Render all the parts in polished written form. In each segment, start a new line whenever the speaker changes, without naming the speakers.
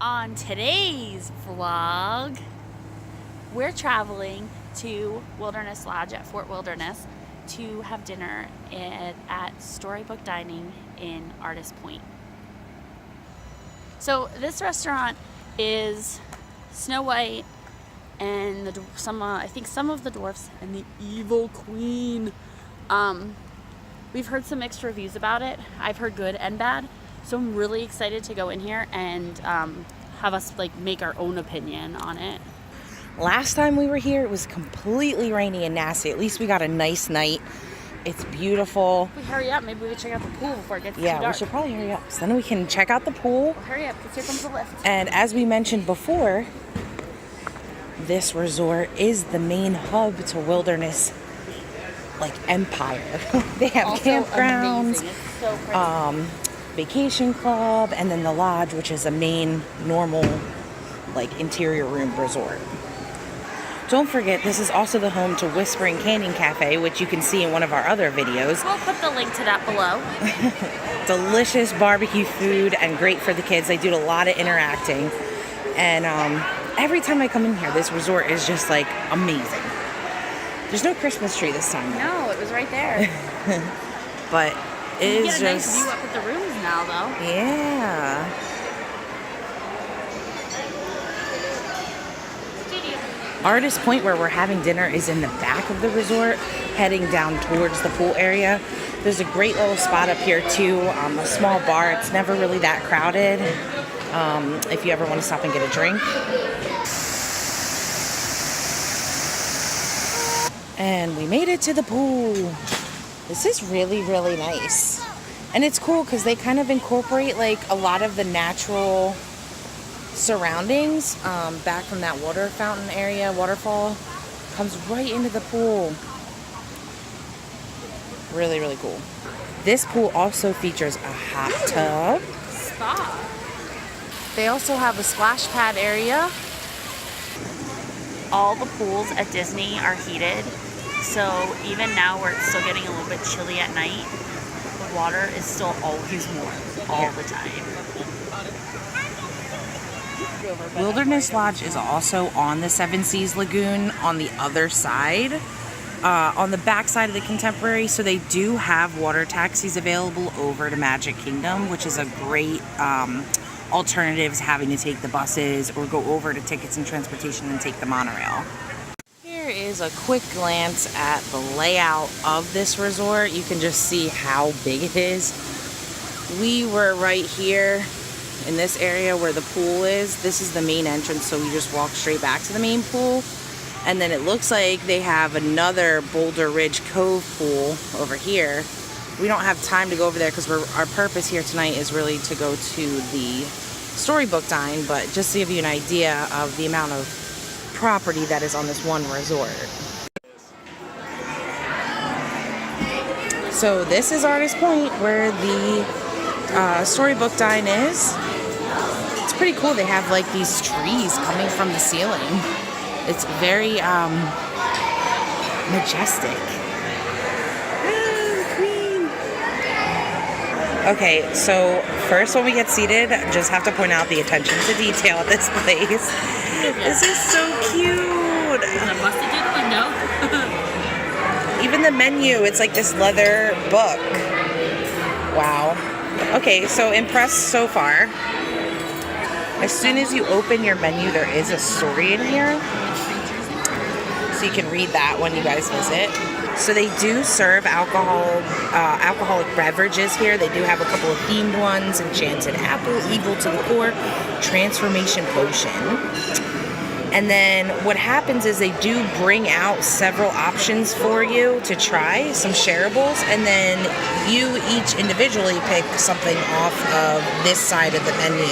On today's vlog, we're traveling to Wilderness Lodge at Fort Wilderness to have dinner at Storybook Dining in Artist Point. So this restaurant is Snow White and I think some of the dwarfs and the Evil Queen. We've heard some mixed reviews about it. I've heard good and bad. So I'm really excited to go in here and have us make our own opinion on it.
Last time we were here, it was completely rainy and nasty. At least we got a nice night. It's beautiful.
If we hurry up, maybe we can check out the pool before it gets too dark.
Yeah, we should probably hurry up. So then we can check out the pool.
Well, hurry up, because here comes the lift.
And as we mentioned before, this resort is the main hub to Wilderness empire. They have
also
campgrounds.
Amazing. It's so pretty.
Vacation club, and then the lodge, which is a main normal interior room resort. Don't forget, this is also the home to Whispering Canyon Cafe, which you can see in one of our other videos.
We'll put the link to that below.
Delicious barbecue food and great for the kids. They do a lot of interacting, and every time I come in here, this resort is just amazing. There's no Christmas tree this time though.
No, it was right there.
But it is
you get a nice
just
view up at the rooms now, though.
Yeah. Artist Point, where we're having dinner, is in the back of the resort, heading down towards the pool area. There's a great little spot up here too, a small bar. It's never really that crowded if you ever want to stop and get a drink. And we made it to the pool. This is really, really nice. And it's cool because they kind of incorporate a lot of the natural surroundings back from that water fountain area, waterfall. Comes right into the pool. Really, really cool. This pool also features a hot tub.
Spa.
They also have a splash pad area.
All the pools at Disney are heated. So even now where it's still getting a little bit chilly at night, the water is still always warm all the time.
Wilderness Lodge is also on the Seven Seas Lagoon on the other side, on the back side of the Contemporary. So they do have water taxis available over to Magic Kingdom, which is a great alternative to having to take the buses or go over to Tickets and Transportation and take the monorail. Here is a quick glance at the layout of this resort. You can just see how big it is. We were right here in this area where the pool is. This is the main entrance, so we just walk straight back to the main pool. And then it looks like they have another Boulder Ridge Cove pool over here. We don't have time to go over there because our purpose here tonight is really to go to the Storybook Dine, but just to give you an idea of the amount of property that is on this one resort. So this is Artist Point, where the Storybook Dine is. It's pretty cool. They have these trees coming from the ceiling. It's very majestic. Ah, Queen. Okay, so first when we get seated, just have to point out the attention to detail at this place. This is so cute.
I busted through the window.
Even the menu, it's this leather book. Wow. Okay, so impressed so far. As soon as you open your menu, there is a story in here. So you can read that when you guys visit. So they do serve alcoholic beverages here. They do have a couple of themed ones: Enchanted Apple, Evil to the Core, Transformation Potion. And then what happens is they do bring out several options for you to try, some shareables, and then you each individually pick something off of this side of the menu.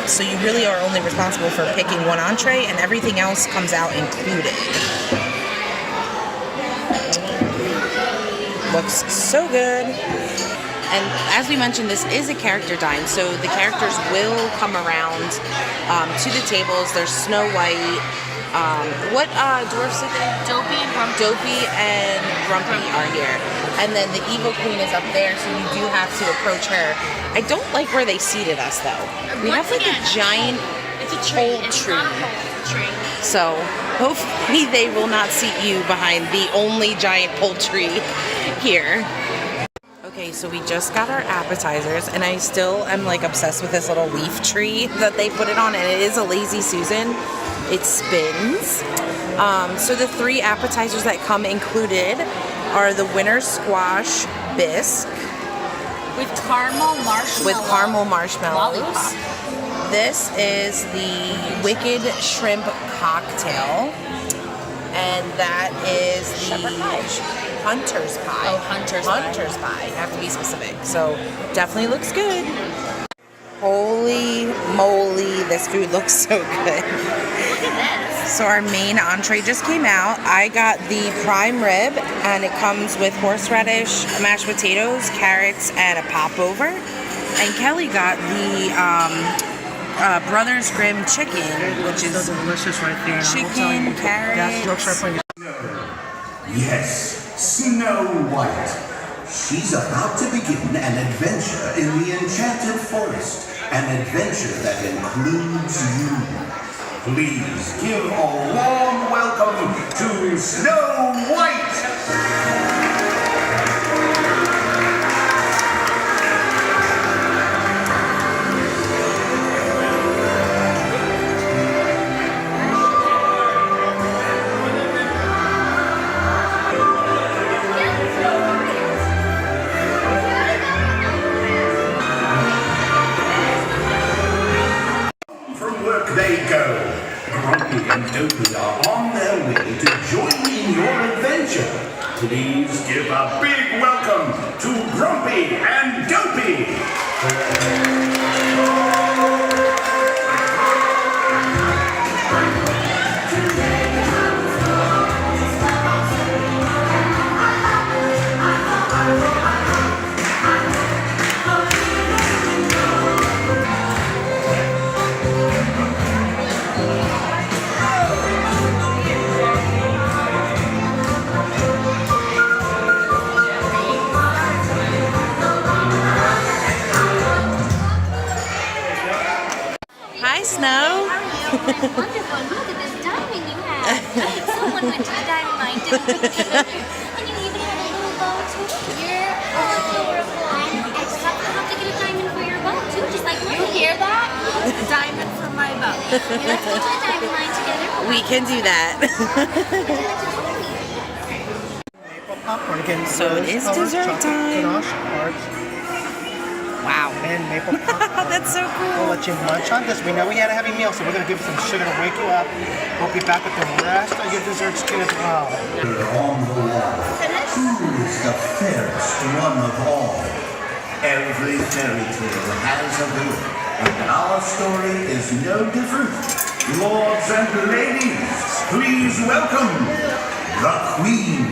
So you really are only responsible for picking one entree, and everything else comes out included. Looks so good. And as we mentioned, this is a character dine, so the characters will come around to the tables. There's Snow White. What dwarfs are they?
Dopey and Grumpy.
Dopey and Grumpy are here. And then the evil queen is up there, so you do have to approach her. I don't like where they seated us though. We have like a giant
It's a tree.
old
It's
tree.
not a pole, it's a tree.
So hopefully they will not seat you behind the only giant poultry here. Okay, so we just got our appetizers, and I still am like obsessed with this little leaf tree that they put it on, and it is a Lazy Susan. It spins. So the 3 appetizers that come included are the winter squash bisque
With caramel marshmallows.
Lollipop. This is the wicked shrimp cocktail, and that is the hunter's pie.
Oh, hunter's pie.
Hunter's pie. I have to be specific. So definitely looks good. Holy moly, this food looks so good.
Look at this.
So our main entree just came out. I got the prime rib, and it comes with horseradish, mashed potatoes, carrots, and a popover. And Kelly got the Brothers Grimm chicken, which is
so delicious right there.
chicken, carrots.
Yes, Snow White. She's about to begin an adventure in the Enchanted Forest. An adventure that includes you. Please give a warm welcome to Snow White! They go. Grumpy and Dopey are on their way to join in your adventure. Please give a big welcome to Grumpy and Dopey.
Hi, Snow.
Wonderful. Look at this diamond you have. Someone went to the diamond mine, didn't they? And you even have a little bow too. You're adorable. I just have to get a diamond for your bow too, just like mine.
You hear that? A diamond for my bow.
Let's go to the diamond mine together.
We can do that.
Popcorn again.
So it is
rose-colored
dessert
chocolate
time.
ganache hearts
Wow.
and maple popcorn.
That's so
We'll
cool.
let you munch on this. We know we had a heavy meal, so we're going to give you some sugar to wake you up. We'll be back with the rest of your desserts too as well.
On the wall, who's the fairest one of all? Every fairy tale has a villain, and our story is no different. Lords and ladies, please welcome the Queen.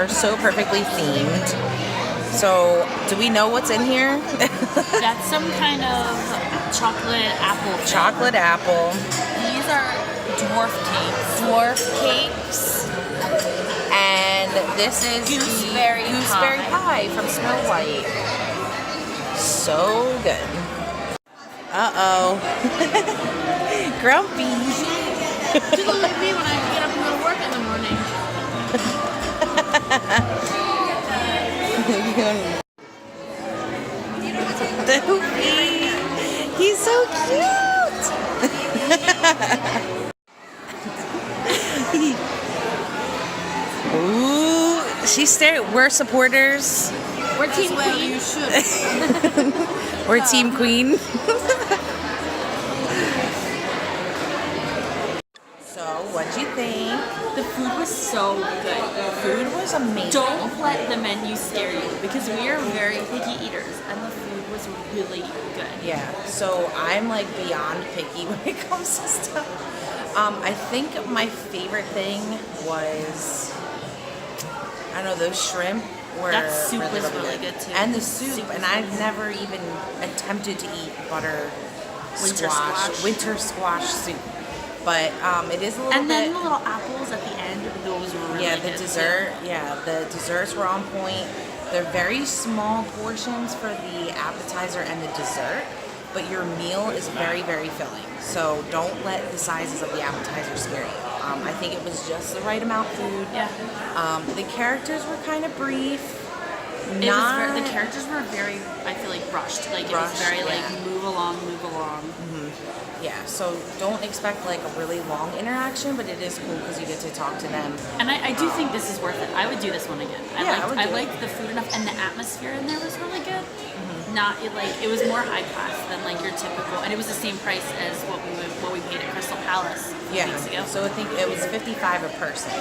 are so perfectly themed. So, do we know what's in here?
That's some kind of chocolate apple thing.
Chocolate apple.
These are dwarf cakes.
Dwarf cakes. And this is
Gooseberry
the gooseberry
pie.
pie from Snow White. So good. Uh-oh. Grumpy.
Just look at me when I get up and go to work in the morning.
Doopy. He's so cute. Ooh, she's staring. We're supporters.
We're Team Queen. You should.
We're Team Queen. So, what'd you think?
The food was so good.
Food was amazing.
Don't let the menu scare you because we are very picky eaters and the food was really good.
Yeah, so I'm like beyond picky when it comes to stuff. I think my favorite thing was, I don't know, those shrimp were
That soup was really good too.
And the soup, and I've never even attempted to eat winter squash soup. But it is a little
and
bit.
then the little apples at the end, those were really good.
The desserts were on point. They're very small portions for the appetizer and the dessert, but your meal is very, very filling. So don't let the sizes of the appetizer scare you. I think it was just the right amount of food.
Yeah.
The characters were kind of brief.
The characters were very, I feel like, rushed. Like, it was very, like, move along.
Yeah, so don't expect like a really long interaction, but it is cool because you get to talk to them.
And I do think this is worth it. I would do this one again. I
would
liked the food enough, and the atmosphere in there was really good. It was more high class than like your typical, and it was the same price as what we paid at Crystal Palace weeks ago.
So I think it was $55 a person.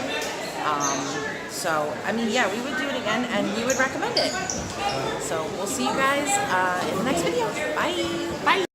So I mean, yeah, we would do it again, and we would recommend it. So we'll see you guys in the next video. Bye.
Bye.